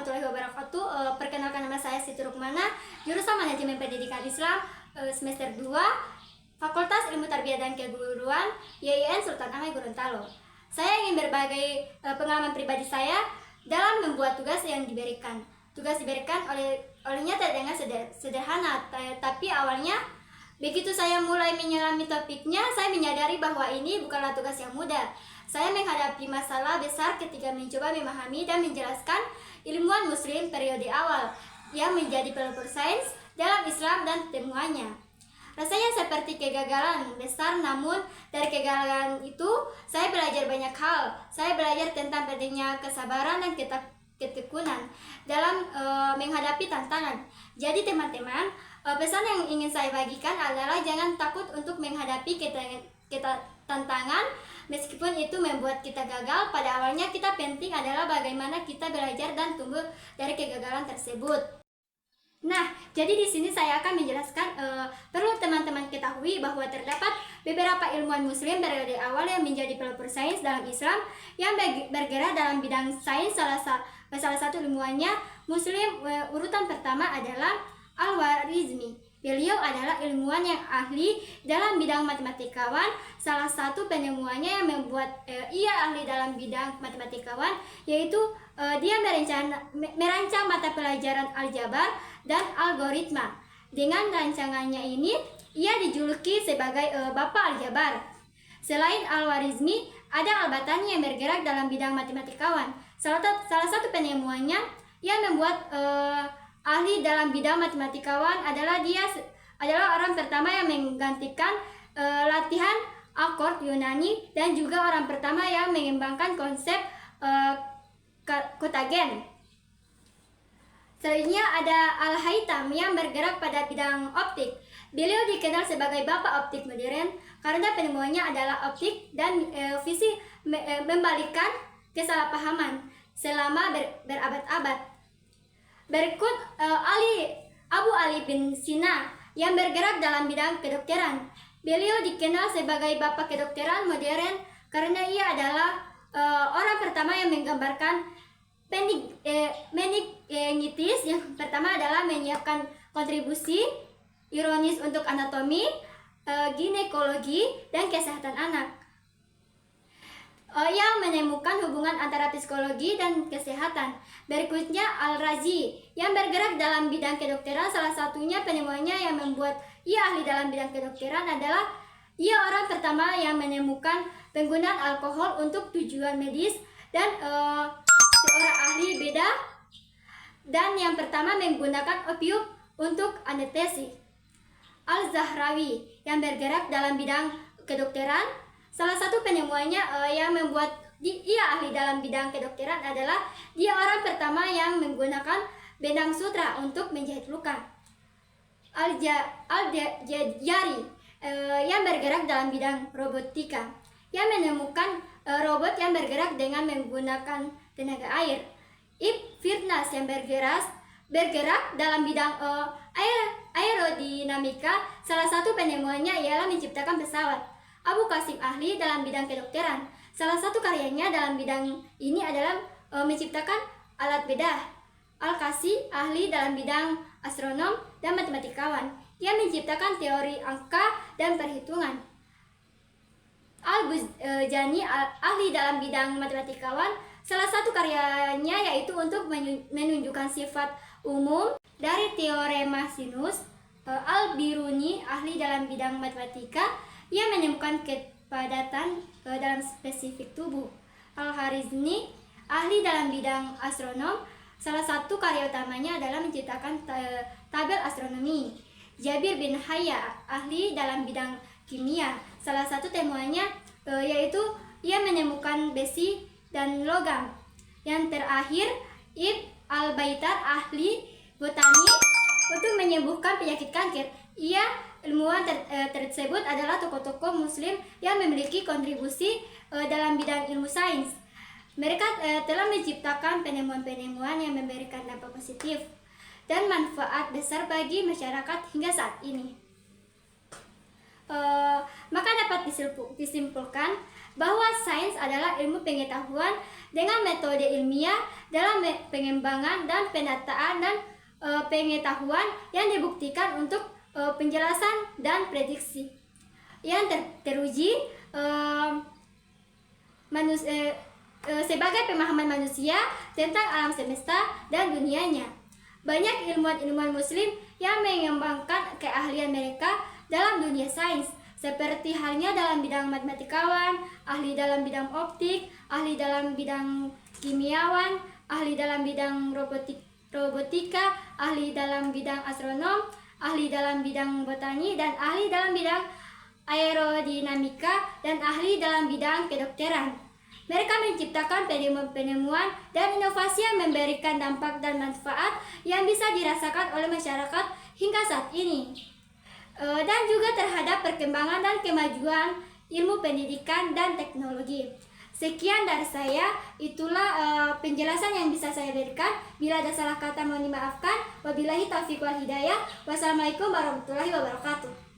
warahmatullahi wabarakatuh. Perkenalkan, nama saya Siti Rukmana, jurusan Manajemen Pendidikan Islam, semester 2, Fakultas Ilmu Tarbiyah dan Keguruan, YIN Sultan Ahmad Gorontalo. Saya ingin berbagi pengalaman pribadi saya dalam membuat tugas yang diberikan. Tugas diberikan olehnya terdengar sederhana, tapi awalnya begitu saya mulai menyelami topiknya, saya menyadari bahwa ini bukanlah tugas yang mudah. Saya menghadapi masalah besar ketika mencoba memahami dan menjelaskan ilmuwan muslim periode awal yang menjadi pelopor sains dalam Islam dan temuannya. Rasanya seperti kegagalan besar, namun dari kegagalan itu saya belajar banyak hal. Saya belajar tentang pentingnya kesabaran dan ketekunan dalam menghadapi tantangan. Jadi teman-teman, pesan yang ingin saya bagikan adalah jangan takut untuk menghadapi tantangan, meskipun itu membuat kita gagal. Pada awalnya kita penting adalah bagaimana kita belajar dan tumbuh dari kegagalan tersebut. Nah, jadi di sini saya akan menjelaskan perlu teman-teman ketahui bahwa terdapat beberapa ilmuwan muslim periode awal yang menjadi pelopor sains dalam Islam yang bergerak dalam bidang sains. Salah satu ilmuwannya muslim urutan pertama adalah Al-Khwarizmi. Beliau adalah ilmuwan yang ahli dalam bidang matematikawan. Salah satu penemuannya yang membuat ia ahli dalam bidang matematikawan yaitu dia merancang mata pelajaran aljabar dan algoritma. Dengan rancangannya ini, ia dijuluki sebagai Bapak Aljabar. Selain Al-Khwarizmi, ada Al-Batani yang bergerak dalam bidang matematikawan. Salah satu penemuannya yang membuat ahli dalam bidang matematikawan adalah orang pertama yang menggantikan latihan akord Yunani dan juga orang pertama yang mengembangkan konsep kotagen. Selanjutnya ada Al-Haytham yang bergerak pada bidang optik. Beliau dikenal sebagai Bapak Optik modern karena penemuannya adalah optik dan visi membalikkan kesalahpahaman selama berabad-abad. Berikut Abu Ali bin Sina yang bergerak dalam bidang kedokteran. Beliau dikenal sebagai Bapak Kedokteran modern karena ia adalah orang pertama yang menggambarkan meningitis. Yang pertama adalah menyiapkan kontribusi ironis untuk anatomi, ginekologi, dan kesehatan anak. Yang menemukan hubungan antara psikologi dan kesehatan. Berikutnya Al-Razi yang bergerak dalam bidang kedokteran. Salah satunya penemuannya yang membuat ia ahli dalam bidang kedokteran adalah ia orang pertama yang menemukan penggunaan alkohol untuk tujuan medis dan seorang ahli beda dan yang pertama menggunakan opium untuk anestesi. Al-Zahrawi yang bergerak dalam bidang kedokteran. Salah satu penemuannya yang membuat ia ahli dalam bidang kedokteran adalah dia orang pertama yang menggunakan benang sutra untuk menjahit luka. Al-Jari yang bergerak dalam bidang robotika, yang menemukan robot yang bergerak dengan menggunakan tenaga air. Ibn Firnas yang bergerak dalam bidang aerodinamika. Salah satu penemuannya ialah menciptakan pesawat. Abu Qasim ahli dalam bidang kedokteran. Salah satu karyanya dalam bidang ini adalah menciptakan alat bedah. Al-Kasi ahli dalam bidang astronom dan matematikawan yang menciptakan teori angka dan perhitungan. Al-Buzjani ahli dalam bidang matematikawan. Salah satu karyanya yaitu untuk menunjukkan sifat umum dari teorema sinus. Al-Biruni ahli dalam bidang matematika yang menemukan kepadatan dalam spesifik tubuh. Al-Khwarizmi ahli dalam bidang astronom. Salah satu karya utamanya adalah menciptakan tabel astronomi. Jabir bin Hayya ahli dalam bidang kimia. Salah satu temuannya yaitu ia menemukan besi dan logam. Yang terakhir Ibn al-Baitar ahli botani untuk menyembuhkan penyakit kanker. Ilmuwan tersebut adalah tokoh-tokoh muslim yang memiliki kontribusi dalam bidang ilmu sains. Mereka telah menciptakan penemuan-penemuan yang memberikan dampak positif dan manfaat besar bagi masyarakat hingga saat ini. Maka dapat disimpulkan bahwa sains adalah ilmu pengetahuan dengan metode ilmiah dalam pengembangan dan penataan dan pengetahuan yang dibuktikan untuk penjelasan dan prediksi yang teruji sebagai pemahaman manusia tentang alam semesta dan dunianya. Banyak ilmuwan-ilmuwan muslim yang mengembangkan keahlian mereka dalam dunia sains, seperti halnya dalam bidang matematikawan, ahli dalam bidang optik, ahli dalam bidang kimiawan, ahli dalam bidang robotika, ahli dalam bidang astronom, ahli dalam bidang botani, dan ahli dalam bidang aerodinamika, dan ahli dalam bidang kedokteran. Mereka menciptakan penemuan dan inovasi yang memberikan dampak dan manfaat yang bisa dirasakan oleh masyarakat hingga saat ini. Dan juga terhadap perkembangan dan kemajuan ilmu pendidikan dan teknologi. Sekian dari saya, itulah penjelasan yang bisa saya berikan. Bila ada salah kata mohon dimaafkan. Wabillahi taufiq wal hidayah. Wassalamualaikum warahmatullahi wabarakatuh.